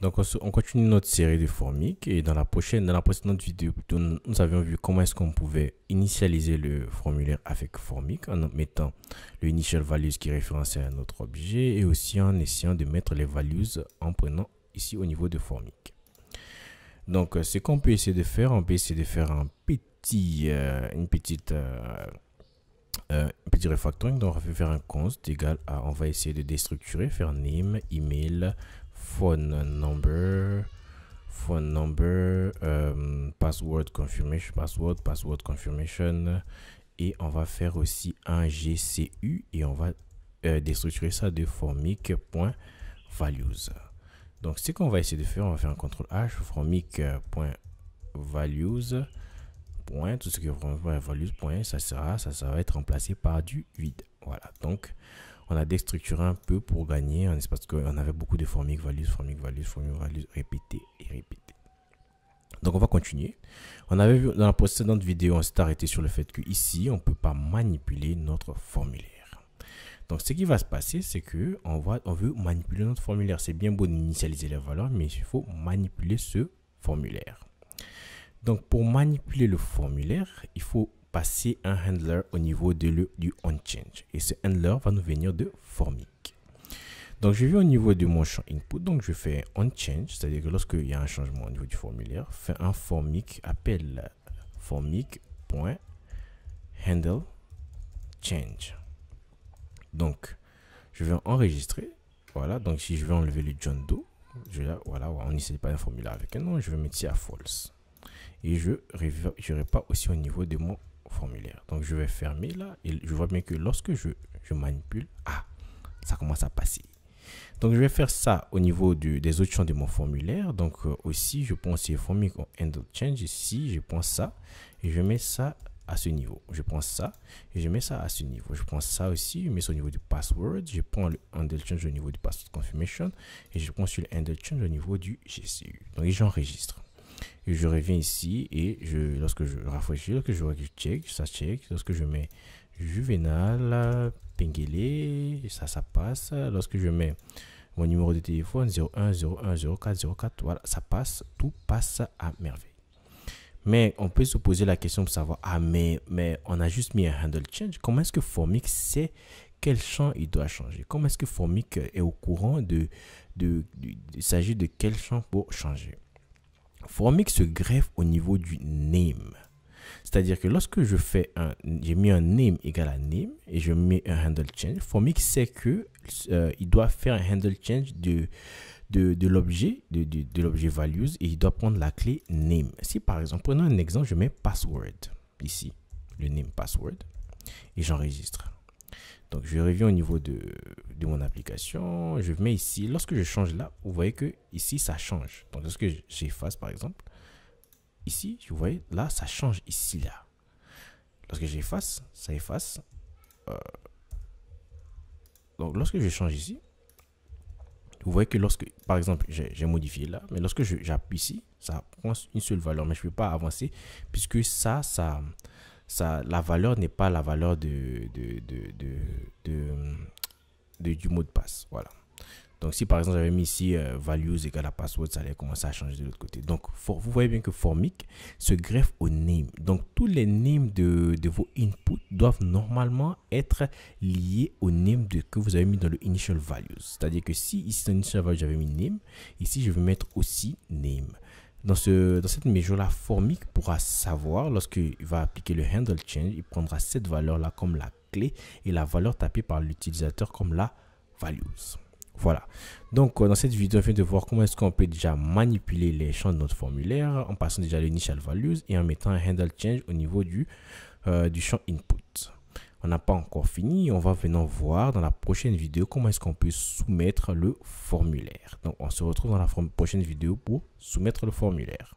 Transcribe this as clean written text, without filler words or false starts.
Donc, on continue notre série de Formic et dans la précédente vidéo, plutôt, nous avions vu comment est-ce qu'on pouvait initialiser le formulaire avec Formic en mettant le initial values qui référençait à notre objet et aussi en essayant de mettre les values en prenant ici au niveau de Formic. Donc, ce qu'on peut essayer de faire, on peut essayer de faire un petit refactoring. Donc, on va faire un const égal à, on va essayer de déstructurer, faire name, email, phone number, password confirmation, et on va faire aussi un GCU et on va déstructurer ça de formic.values. Donc, ce qu'on va essayer de faire, on va faire un CTRL H, formic.values, tout ce qui est values, ça va être remplacé par du vide. Voilà, donc on a déstructuré un peu pour gagner, parce qu'on avait beaucoup de formic values répétées et répétées. Donc on va continuer. On avait vu dans la précédente vidéo, on s'est arrêté sur le fait que ici on peut pas manipuler notre formulaire. Donc ce qui va se passer, c'est que on veut manipuler notre formulaire. C'est bien beau d'initialiser les valeurs, mais il faut manipuler ce formulaire. Donc pour manipuler le formulaire, il faut passer un handler au niveau du onChange. Et ce handler va nous venir de Formic. Donc je vais au niveau de mon champ input. Donc je fais onChange, c'est-à-dire que lorsqu'il y a un changement au niveau du formulaire, fait un Formic, appelle formic.handleChange. Donc je vais enregistrer. Voilà, donc si je vais enlever le John Doe, voilà, on n'essaie pas un formulaire avec un nom, je vais mettre ici à false. Et je répare aussi au niveau de mon formulaire. Donc je vais fermer là et je vois bien que lorsque je manipule, ça commence à passer. Donc je vais faire ça au niveau des autres champs de mon formulaire. Donc aussi je prends ces formic handle change ici, je prends ça et je mets ça à ce niveau. Je prends ça et je mets ça à ce niveau. Je prends ça aussi, je mets ça au niveau du password. Je prends le handle change au niveau du password confirmation et je prends sur le handle change au niveau du GCU. Donc j'enregistre. Et je reviens ici et lorsque je rafraîchis, lorsque je check, ça check. Lorsque je mets Juvenal, Pengele, ça passe. Lorsque je mets mon numéro de téléphone 01 01 04 04, voilà, ça passe, tout passe à merveille. Mais on peut se poser la question pour savoir, mais on a juste mis un handle change. Comment est-ce que Formic sait quel champ il doit changer? Comment est-ce que Formic est au courant il s'agit de quel champ pour changer? Formic se greffe au niveau du name. C'est-à-dire que lorsque j'ai mis un name égal à name et je mets un handle change, Formic sait que il doit faire un handle change de l'objet values et il doit prendre la clé name. Si par exemple, prenons un exemple, je mets password ici, le name password et j'enregistre. Donc je reviens au niveau de mon application, je mets ici, lorsque je change là, vous voyez que ici ça change. Donc lorsque j'efface par exemple, ici, vous voyez là ça change ici là. Lorsque j'efface, ça efface. Donc lorsque je change ici, vous voyez que lorsque, par exemple, j'ai modifié là, mais lorsque j'appuie ici, ça prend une seule valeur, mais je ne peux pas avancer puisque la valeur n'est pas la valeur du mot de passe. Voilà. Donc si par exemple j'avais mis ici values égale à password, ça allait commencer à changer de l'autre côté. Donc vous voyez bien que Formic se greffe au name. Donc tous les names de vos inputs doivent normalement être liés au name que vous avez mis dans le initial values. C'est-à-dire que si ici dans l'initial value j'avais mis name, ici je vais mettre aussi name. Dans cette mesure-là, Formic pourra savoir, lorsqu'il va appliquer le handle change, il prendra cette valeur-là comme la clé et la valeur tapée par l'utilisateur comme la values. Voilà. Donc, dans cette vidéo, on vient de voir comment est-ce qu'on peut déjà manipuler les champs de notre formulaire en passant déjà l'initial values et en mettant un handle change au niveau du champ input. On n'a pas encore fini, on va venir voir dans la prochaine vidéo comment est-ce qu'on peut soumettre le formulaire. Donc on se retrouve dans la prochaine vidéo pour soumettre le formulaire.